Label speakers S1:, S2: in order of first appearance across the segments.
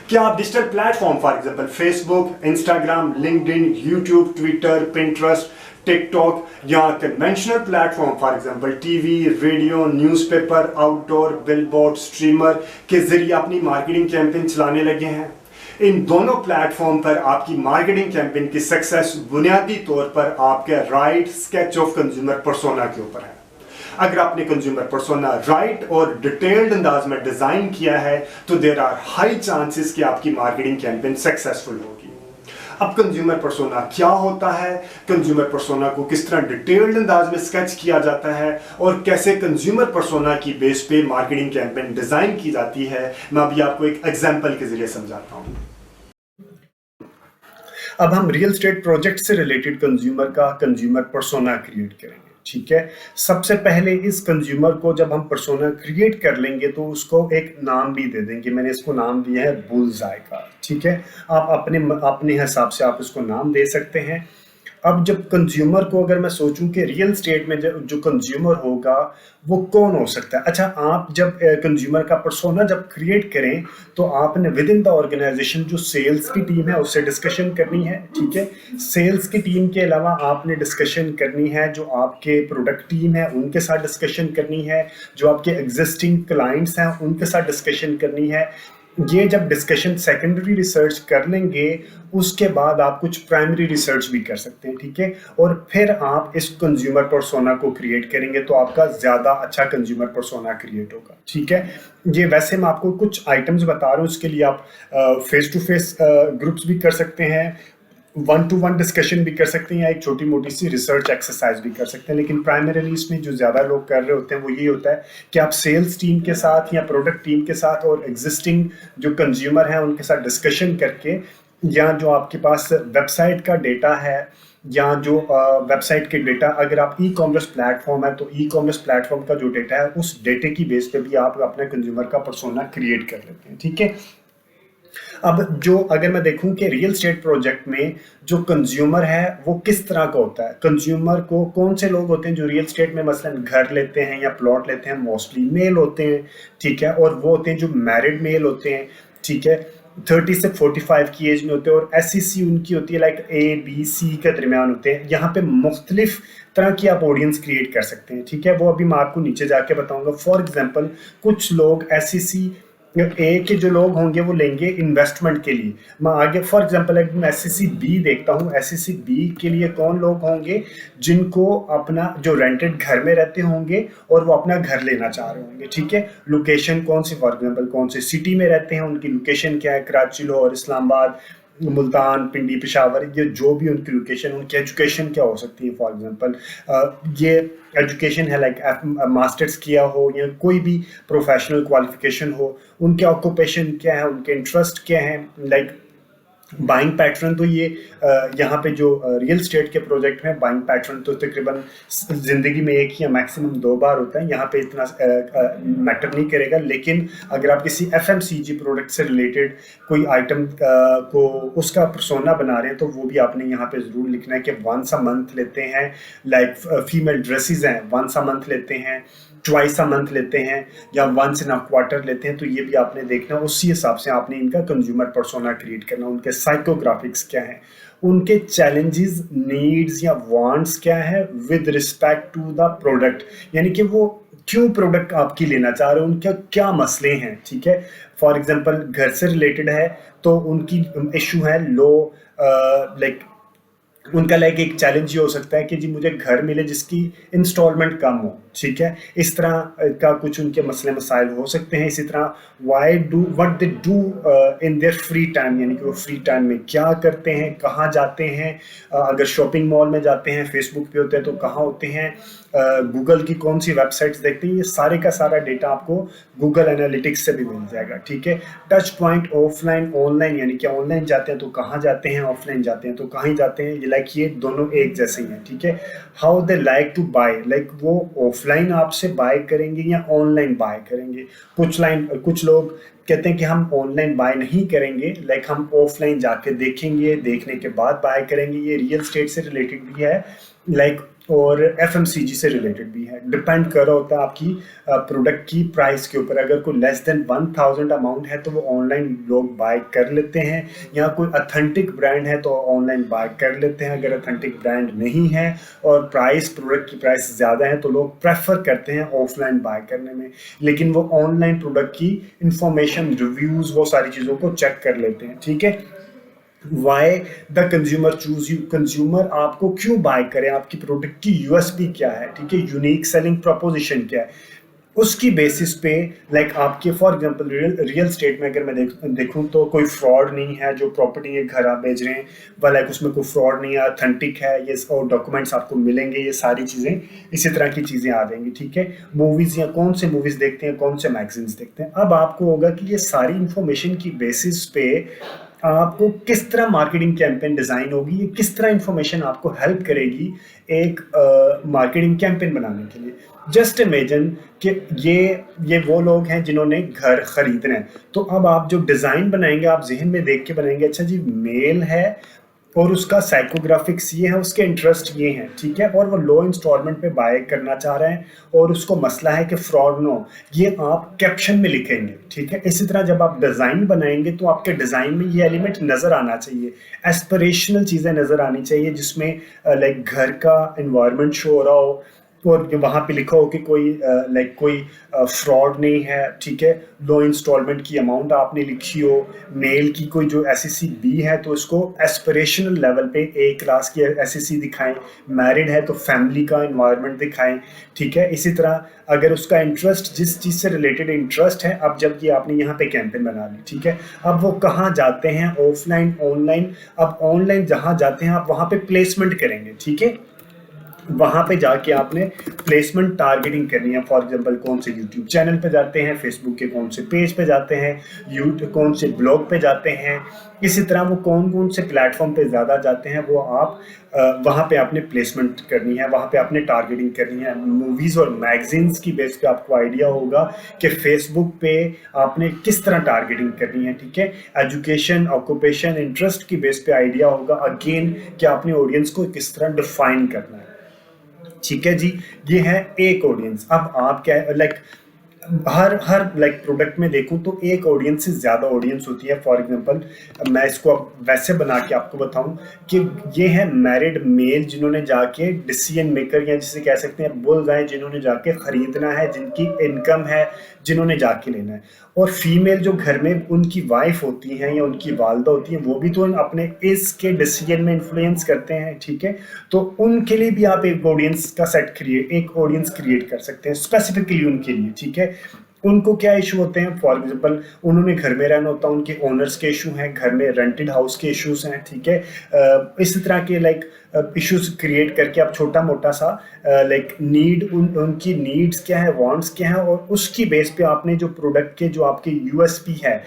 S1: क्या आप digital platform for example Facebook, Instagram, LinkedIn, YouTube, Twitter, Pinterest, TikTok या conventional platform for example TV, radio, newspaper, outdoor, billboard, streamer के जरिए अपनी marketing campaign चलाने लगे हैं? इन दोनों प्लेटफॉर्म पर आपकी मार्केटिंग कैंपेन की सक्सेस बुनियादी तौर पर आपके right sketch of consumer persona के ऊपर है। अगर आपने कंज्यूमर पर्सोना राइट और डिटेल्ड अंदाज में डिजाइन किया है तो देयर आर हाई चांसेस कि आपकी मार्केटिंग कैंपेन सक्सेसफुल होगी। अब कंज्यूमर पर्सोना क्या होता है, कंज्यूमर पर्सोना को किस तरह डिटेल्ड अंदाज में स्केच किया जाता है और कैसे कंज्यूमर पर्सोना की बेस पे मार्केटिंग कैंपेन डिजाइन की जाती है, मैं अभी आपको एक एग्जांपल के जरिए समझाता हूं। अब हम रियल एस्टेट प्रोजेक्ट से रिलेटेड कंज्यूमर पर्सोना क्रिएट करेंगे। ठीक है, सबसे पहले इस कंज्यूमर को जब हम पर्सोना क्रिएट कर लेंगे तो उसको एक नाम भी दे देंगे। मैंने इसको नाम दिया है बुलजाई का। ठीक है, आप अपने हिसाब से आप इसको नाम दे सकते हैं। अब जब कंज्यूमर को अगर मैं सोचूं कि रियल स्टेट में जो कंज्यूमर होगा वो कौन हो सकता है। अच्छा, आप जब कंज्यूमर का पर्सोना जब क्रिएट करें तो आपने विद इन द ऑर्गेनाइजेशन जो सेल्स की टीम है उससे डिस्कशन करनी है। ठीक है, सेल्स की टीम के अलावा आपने डिस्कशन करनी है जो आपके प्रोडक्ट टीम है उनके साथ डिस्कशन करनी है, जो आपके एग्जिस्टिंग क्लाइंट्स हैं उनके साथ डिस्कशन करनी है। ये जब डिस्कशन सेकेंडरी रिसर्च कर लेंगे उसके बाद आप कुछ प्राइमरी रिसर्च भी कर सकते हैं। ठीक है, और फिर आप इस कंज्यूमर पर्सोना को क्रिएट करेंगे तो आपका ज्यादा अच्छा कंज्यूमर पर्सोना क्रिएट होगा। ठीक है, ये वैसे मैं आपको कुछ आइटम्स बता रहा हूँ, उसके लिए आप फेस टू फेस ग्रुप्स भी कर सकते हैं, वन टू वन डिस्कशन भी कर सकते हैं या एक छोटी मोटी सी रिसर्च एक्सरसाइज भी कर सकते हैं। लेकिन प्राइमरीली इसमें जो ज़्यादा लोग कर रहे होते हैं वो ये होता है कि आप सेल्स टीम के साथ या प्रोडक्ट टीम के साथ और एग्जिस्टिंग जो कंज्यूमर हैं उनके साथ डिस्कशन करके, या जो आपके पास वेबसाइट का डेटा है या जो वेबसाइट के डेटा, अगर आप ई कॉमर्स प्लेटफॉर्म है तो ई कॉमर्स प्लेटफॉर्म का जो डेटा है उस डेटे की बेस पे भी आप अपने कंज्यूमर का पर्सोना क्रिएट कर लेते हैं। ठीक है, अब जो अगर मैं देखूं कि रियल एस्टेट प्रोजेक्ट में जो कंज्यूमर है वो किस तरह का होता है, कंज्यूमर को कौन से लोग होते हैं जो रियल एस्टेट में मसलन घर लेते हैं या प्लॉट लेते हैं, मोस्टली मेल होते हैं। ठीक है, और वो होते हैं जो मैरिड मेल होते हैं। ठीक है, 30 से 45 की एज में होते हैं और SEC उनकी होती है लाइक ABC के दरमियान होते हैं। यहाँ पे मुख्तलिफ तरह की आप ऑडियंस क्रिएट कर सकते हैं। ठीक है, वो अभी मैं आपको नीचे जाके बताऊंगा। फॉर एग्जांपल कुछ लोग SEC ए के जो लोग होंगे वो लेंगे इन्वेस्टमेंट के लिए। मैं आगे फॉर एग्जांपल एक SEC B देखता हूँ, SEC B के लिए कौन लोग होंगे जिनको अपना जो रेंटेड घर में रहते होंगे और वो अपना घर लेना चाह रहे होंगे। ठीक है, लोकेशन कौन सी, फॉर एग्जांपल कौन से सिटी में रहते हैं, उनकी लोकेशन क्या है, कराची, लाहौर, इस्लामाबाद, मुल्तान, पिंडी, पेशावर, ये जो भी उनकी लोकेशन, उनकी एजुकेशन क्या हो सकती है। फॉर एग्जांपल ये एजुकेशन है लाइक मास्टर्स किया हो या कोई भी प्रोफेशनल क्वालिफिकेशन हो, उनके ऑक्यूपेशन क्या है, उनके इंटरेस्ट क्या है, लाइक बाइंग पैटर्न। तो ये यहाँ पे जो रियल स्टेट के प्रोजेक्ट में बाइंग पैटर्न तो तकरीबन जिंदगी में एक या मैक्सिमम 2 बार होता है, यहाँ पे इतना मैटर नहीं करेगा। लेकिन अगर आप किसी FMCG प्रोडक्ट से रिलेटेड कोई आइटम को उसका पर्सोना बना रहे हैं तो वो भी आपने यहाँ पे जरूर लिखना है कि वंस अ मंथ लेते हैं, लाइक फीमेल ड्रेसेस हैं वंस अ मंथ लेते हैं, ट्वाइस अ मंथ लेते हैं या वंस इन अ क्वार्टर लेते हैं। तो ये भी आपने देखना, उसी हिसाब से आपने इनका कंज्यूमर पर्सोना क्रिएट करना। उनके साइकोग्राफिक्स क्या है, उनके चैलेंजेस, नीड्स या वांट्स क्या है with respect to the product, यानी कि वो क्यों प्रोडक्ट आपकी लेना चाह रहे हैं, उनके क्या मसले हैं। ठीक है, फॉर एग्जांपल घर से रिलेटेड है तो उनकी इशू है लो, लाइक उनका लाइक एक चैलेंज ये हो सकता है कि जी मुझे घर मिले जिसकी इंस्टॉलमेंट कम हो। ठीक है, इस तरह का कुछ उनके मसले मसाइल हो सकते हैं। इसी तरह what they do in their free time, यानी कि वो फ्री टाइम में क्या करते हैं, कहाँ जाते हैं, अगर शॉपिंग मॉल में जाते हैं, फेसबुक पे होते हैं तो कहाँ होते हैं, गूगल की कौन सी वेबसाइट्स देखते हैं, ये सारे का सारा डेटा आपको गूगल एनालिटिक्स से भी मिल जाएगा। ठीक है, टच पॉइंट ऑफलाइन ऑनलाइन, यानी कि ऑनलाइन जाते हैं तो कहाँ जाते हैं, ऑफलाइन जाते हैं तो कहीं जाते हैं, ये लाइक ये दोनों एक जैसे ही हैं। ठीक है, how they like to buy, like वो ऑफलाइन आपसे बाय करेंगे या ऑनलाइन बाय करेंगे। कुछ लोग कहते हैं कि हम ऑनलाइन बाय नहीं करेंगे, लाइक हम ऑफलाइन जाके देखेंगे, देखने के बाद बाय करेंगे। ये रियल स्टेट से रिलेटेड भी है, लाइक और एफएमसीजी से रिलेटेड भी है। डिपेंड कर रहा होता है आपकी प्रोडक्ट की प्राइस के ऊपर। अगर कोई लेस देन 1000 अमाउंट है तो वो ऑनलाइन लोग बाय कर लेते हैं, या कोई अथेंटिक ब्रांड है तो ऑनलाइन बाय कर लेते हैं। अगर अथेंटिक ब्रांड नहीं है और प्राइस, प्रोडक्ट की प्राइस ज़्यादा है, तो लोग प्रेफर करते हैं ऑफलाइन बाय करने में, लेकिन वो ऑनलाइन प्रोडक्ट की इंफॉर्मेशन, रिव्यूज़, वो सारी चीज़ों को चेक कर लेते हैं। ठीक है, why the consumer choose you, consumer आपको क्यों बाय करें, आपकी प्रोडक्ट की यूएसपी क्या है, ठीक है, यूनिक सेलिंग प्रोपोजिशन क्या है, उसकी बेसिस पे लाइक आपके फॉर एग्जांपल रियल स्टेट में अगर मैं देखूं तो कोई फ्रॉड नहीं है। जो प्रॉपर्टी ये घर आप बेच रहे हैं वह लाइक उसमें कोई फ्रॉड नहीं है, अथेंटिक है ये, और डॉक्यूमेंट्स आपको मिलेंगे, ये सारी चीज़ें, इसी तरह की चीज़ें आ जाएंगी। ठीक है, मूवीज़, या कौन से मूवीज़ देखते हैं, कौन से मैगजीन्स देखते हैं, अब आपको होगा कि ये सारी इंफॉर्मेशन की बेसिस पे आपको किस तरह मार्केटिंग कैंपेन डिज़ाइन होगी, ये किस तरह इंफॉर्मेशन आपको हेल्प करेगी एक मार्केटिंग कैंपेन बनाने के लिए। जस्ट इमेजिन कि ये वो लोग हैं जिन्होंने घर खरीदना है, तो अब आप जो डिज़ाइन बनाएंगे आप जहन में देख के बनाएंगे, अच्छा जी मेल है और उसका साइकोग्राफिक्स ये है, उसके इंटरेस्ट ये हैं, ठीक है, और वो लो इंस्टॉलमेंट पे बाय करना चाह रहे हैं और उसको मसला है कि फ्रॉड ना हो, ये आप कैप्शन में लिखेंगे। ठीक है, इसी तरह जब आप डिज़ाइन बनाएंगे तो आपके डिज़ाइन में ये एलिमेंट नज़र आना चाहिए, एस्पिरेशनल चीज़ें नज़र आनी चाहिए, जिसमें लाइक घर का इन्वायरमेंट शो हो रहा हो और वहाँ पे लिखा हो कि कोई लाइक कोई फ्रॉड नहीं है। ठीक है, लो इंस्टॉलमेंट की अमाउंट आपने लिखी हो, मेल की कोई जो एसएससी बी है तो उसको एस्पिरेशनल लेवल पे ए क्लास की एसएससी दिखाएं, मैरिड है तो फैमिली का इन्वायरमेंट दिखाएं। ठीक है, इसी तरह अगर उसका इंटरेस्ट जिस चीज़ से रिलेटेड इंटरेस्ट है, अब जब ये आपने यहाँ पे कैंपेन बना ली, ठीक है, अब वो कहाँ जाते हैं, ऑफलाइन, ऑनलाइन। अब ऑनलाइन जहाँ जाते हैं आप वहाँ पे प्लेसमेंट करेंगे। ठीक है, वहाँ पे जाके आपने प्लेसमेंट टारगेटिंग करनी है। फॉर एग्जांपल कौन से यूट्यूब चैनल पे जाते हैं, फेसबुक के कौन से पेज पे जाते हैं, यूट्यूब कौन से ब्लॉग पे जाते हैं, इसी तरह वो कौन कौन से प्लेटफॉर्म पे ज़्यादा जाते हैं, वो आप वहाँ पे आपने प्लेसमेंट करनी है, वहाँ पे आपने टारगेटिंग करनी है। मूवीज़ और मैगजीन्स की बेस पे आपको आइडिया होगा कि फेसबुक पे आपने किस तरह टारगेटिंग करनी है। ठीक है, एजुकेशन, ऑक्यूपेशन, इंटरेस्ट की बेस पे आइडिया होगा अगेन कि आपने ऑडियंस को किस तरह डिफाइन करना है। ठीक है जी, ये है एक ऑडियंस। अब आप क्या लाइक हर हर लाइक प्रोडक्ट में देखूं तो एक ऑडियंस से ज़्यादा ऑडियंस होती है। फॉर एग्जांपल मैं इसको अब वैसे बना के आपको बताऊं कि ये है मैरिड मेल जिन्होंने जाके डिसीजन मेकर, या जिसे कह सकते हैं बुल्स हैं, जिन्होंने जाके ख़रीदना है, जिनकी इनकम है, जिन्होंने जाके लेना है। और फीमेल जो घर में उनकी वाइफ होती हैं या उनकी वालदा होती हैं, वो भी तो अपने इसके डिसीजन में इन्फ्लुएंस करते हैं। ठीक है, तो उनके लिए भी आप एक ऑडियंस का एक ऑडियंस क्रिएट कर सकते हैं स्पेसिफिकली उनके लिए। ठीक है, उनको क्या इशू होते हैं, फॉर एग्जांपल उन्होंने घर में रहना होता है, उनके ओनर्स के इशू हैं, घर में रेंटेड हाउस के इश्यूज हैं। ठीक है, इस तरह के लाइक इश्यूज क्रिएट करके आप छोटा मोटा सा लाइक उनकी नीड्स क्या है, वांट्स क्या है, और उसकी बेस पे आपने जो प्रोडक्ट के जो आपके यूएसपी है,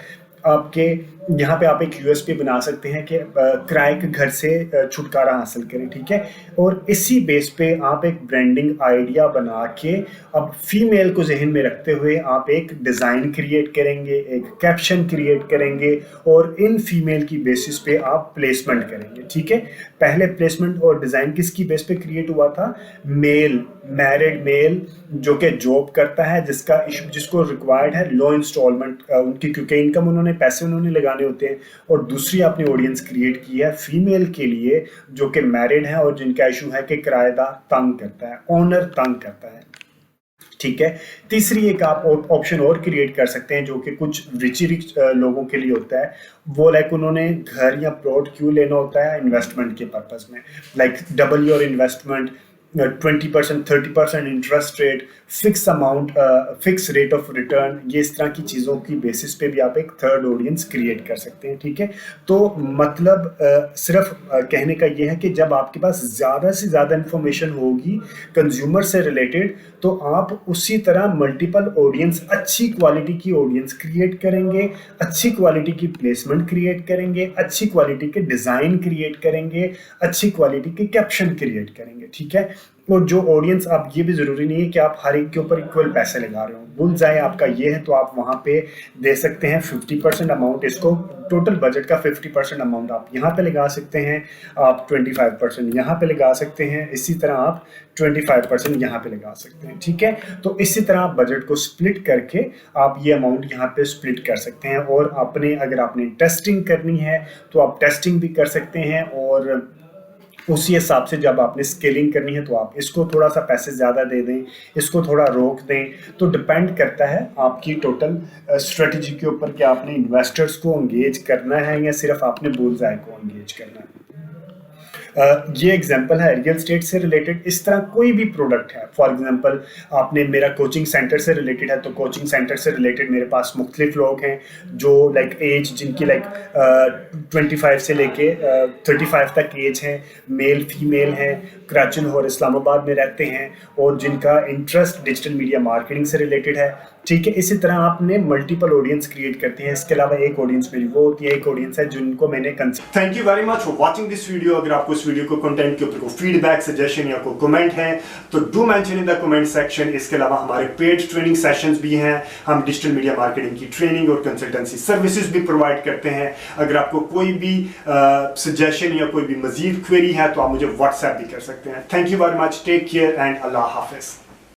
S1: आपके यहाँ पे आप एक यूएसपी बना सकते हैं कि किराए के घर से छुटकारा हासिल करें। ठीक है, और इसी बेस पे आप एक ब्रांडिंग आइडिया बना के अब फीमेल को जहन में रखते हुए आप एक डिज़ाइन क्रिएट करेंगे, एक कैप्शन क्रिएट करेंगे, और इन फीमेल की बेसिस पे आप प्लेसमेंट करेंगे। ठीक है, पहले प्लेसमेंट और डिज़ाइन किसकी बेस पे क्रिएट हुआ था, मेल, मैरिड मेल जो कि जॉब करता है, जिसको रिक्वायर्ड है लो इंस्टॉलमेंट उनकी, क्योंकि इनकम उन्होंने पैसे उन्होंने लगाने होते हैं। और दूसरी आपने ऑडियंस क्रिएट की है फीमेल के लिए जो कि मैरिड है और जिनका इशू है कि किराएदार तंग करता है, ओनर तंग करता है। ठीक है, तीसरी एक आप ऑप्शन और क्रिएट कर सकते हैं जो कि कुछ रिच लोगों के लिए होता है। वो लाइक उन्होंने घर या प्लॉट क्यों लेना होता है, इन्वेस्टमेंट के पर्पज में, like double your investment, 20%, 30% interest rate, fix amount, fix rate of return, ये इस तरह की चीज़ों की बेसिस पे भी आप एक थर्ड ऑडियंस क्रिएट कर सकते हैं। ठीक है, तो मतलब सिर्फ कहने का ये है कि जब आपके पास ज़्यादा से ज़्यादा इंफॉर्मेशन होगी कंज्यूमर से रिलेटेड, तो आप उसी तरह मल्टीपल ऑडियंस, अच्छी क्वालिटी की ऑडियंस क्रिएट करेंगे, अच्छी क्वालिटी की प्लेसमेंट क्रिएट करेंगे, अच्छी क्वालिटी के डिज़ाइन क्रिएट करेंगे, अच्छी क्वालिटी के कैप्शन क्रिएट करेंगे। ठीक है, और जो ऑडियंस, आप ये भी ज़रूरी नहीं है कि आप हर एक के ऊपर इक्वल पैसे लगा रहे हो, बुल जाए आपका ये है तो आप वहाँ पे दे सकते हैं 50% अमाउंट इसको टोटल बजट का 50% अमाउंट आप यहाँ पे लगा सकते हैं, आप 25% यहाँ पे लगा सकते हैं, इसी तरह आप 25% यहाँ पे लगा सकते हैं, ठीक है। तो इसी तरह आप बजट को स्प्लिट करके आप ये अमाउंट यहाँ पे स्प्लिट कर सकते हैं, और अपने अगर आपने टेस्टिंग करनी है तो आप टेस्टिंग भी कर सकते हैं, और उसी हिसाब से जब आपने स्केलिंग करनी है तो आप इसको थोड़ा सा पैसे ज़्यादा दे दें, इसको थोड़ा रोक दें। तो डिपेंड करता है आपकी टोटल स्ट्रेटजी के ऊपर कि आपने इन्वेस्टर्स को एंगेज करना है या सिर्फ आपने बुलजाई को एंगेज करना है। ये एग्जांपल है रियल एस्टेट से रिलेटेड। इस तरह कोई भी प्रोडक्ट है, फॉर एग्जांपल आपने मेरा कोचिंग सेंटर से रिलेटेड है, तो कोचिंग सेंटर से रिलेटेड मेरे पास मुख्तलिफ लोग हैं जो लाइक एज जिनकी लाइक 25 से लेके 35 तक एज है, मेल फीमेल हैं, कराची और इस्लामाबाद में रहते हैं, और जिनका इंटरेस्ट डिजिटल मीडिया मार्केटिंग से रिलेटेड है, ठीक है। इसी तरह आपने मल्टीपल ऑडियंस क्रिएट करते हैं। इसके अलावा एक ऑडियंस मेरी वो होती है, एक ऑडियंस है जिनको मैंने thank you very much for watching this video. अगर आपको इस वीडियो को कंटेंट के ऊपर कोई फीडबैक, सजेशन या कोई कमेंट है तो do mention in the comment section. इसके अलावा हमारे पेड ट्रेनिंग सेशंस भी हैं, हम डिजिटल मीडिया मार्केटिंग की ट्रेनिंग और कंसल्टेंसी सर्विसेज भी प्रोवाइड करते हैं। अगर आपको कोई भी सजेशन या कोई भी मजीद क्वेरी है तो आप मुझे व्हाट्सएप भी कर सकते हैं। Thank you very much, take care and अल्लाह हाफिज।